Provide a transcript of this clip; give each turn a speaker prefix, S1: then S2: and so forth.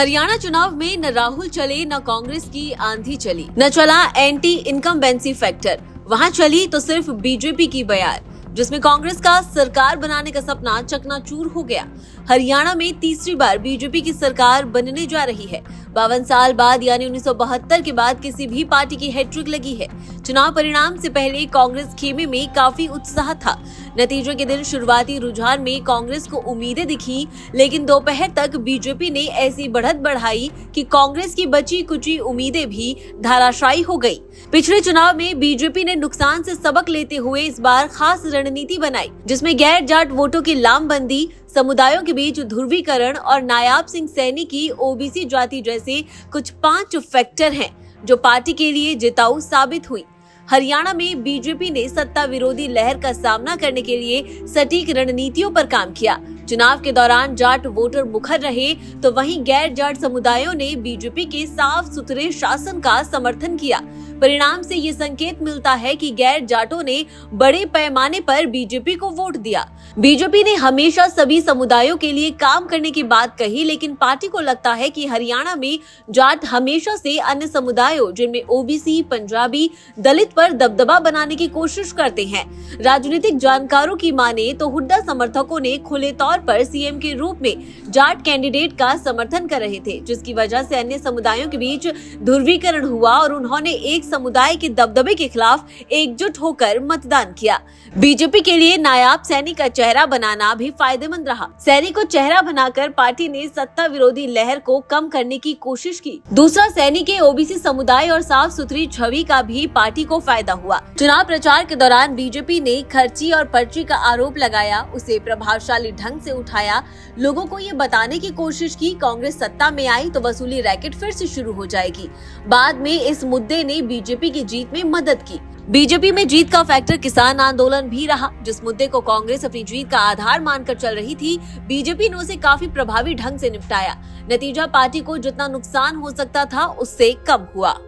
S1: हरियाणा चुनाव में न राहुल चले न कांग्रेस की आंधी चली, न चला एंटी इनकम्बेंसी फैक्टर। वहां चली तो सिर्फ बीजेपी की बयार, जिसमें कांग्रेस का सरकार बनाने का सपना चकनाचूर हो गया। हरियाणा में तीसरी बार बीजेपी की सरकार बनने जा रही है। 52 साल बाद यानी 1972 के बाद किसी भी पार्टी की हैट्रिक लगी है। चुनाव परिणाम से पहले कांग्रेस खेमे में काफी उत्साह था। नतीजों के दिन शुरुआती रुझान में कांग्रेस को उम्मीदें दिखी, लेकिन दोपहर तक बीजेपी ने ऐसी बढ़त बढ़ाई कि कांग्रेस की बची कुची उम्मीदें भी धराशायी हो गई। पिछले चुनाव में बीजेपी ने नुकसान से सबक लेते हुए इस बार खास रणनीति बनाई, जिसमें गैर जाट वोटों की लामबंदी, समुदायों के बीच ध्रुवीकरण और नायाब सिंह सैनी की ओबीसी जाति जैसे कुछ 5 फैक्टर हैं जो पार्टी के लिए जिताऊ साबित हुई। हरियाणा में बीजेपी ने सत्ता विरोधी लहर का सामना करने के लिए सटीक रणनीतियों पर काम किया। चुनाव के दौरान जाट वोटर मुखर रहे तो वहीं गैर जाट समुदायों ने बीजेपी के साफ सुथरे शासन का समर्थन किया। परिणाम से ये संकेत मिलता है कि गैर जाटों ने बड़े पैमाने पर बीजेपी को वोट दिया। बीजेपी ने हमेशा सभी समुदायों के लिए काम करने की बात कही, लेकिन पार्टी को लगता है कि हरियाणा में जाट हमेशा से अन्य समुदायों जिनमें ओबीसी, पंजाबी, दलित पर दबदबा बनाने की कोशिश करते हैं। राजनीतिक जानकारों की माने तो हुड्डा समर्थकों ने खुले तौर पर सीएम के रूप में जाट कैंडिडेट का समर्थन कर रहे थे, जिसकी वजह से अन्य समुदायों के बीच ध्रुवीकरण हुआ और उन्होंने एक समुदाय के दबदबे के खिलाफ एकजुट होकर मतदान किया। बीजेपी के लिए नायाब सैनी का चेहरा बनाना भी फायदेमंद रहा। सैनी को चेहरा बनाकर पार्टी ने सत्ता विरोधी लहर को कम करने की कोशिश की। दूसरा, सैनी के ओबीसी समुदाय और साफ सुथरी छवि का भी पार्टी को फायदा हुआ। चुनाव प्रचार के दौरान बीजेपी ने खर्ची और पर्ची का आरोप लगाया, उसे प्रभावशाली ढंग से उठाया। लोगों को ये बताने की कोशिश की कांग्रेस सत्ता में आई तो वसूली रैकेट फिर से शुरू हो जाएगी। बाद में इस मुद्दे ने बीजेपी की जीत में मदद की। बीजेपी में जीत का फैक्टर किसान आंदोलन भी रहा, जिस मुद्दे को कांग्रेस अपनी जीत का आधार मानकर चल रही थी। बीजेपी ने उसे काफी प्रभावी ढंग से निपटाया। नतीजा पार्टी को जितना नुकसान हो सकता था उससे कम हुआ।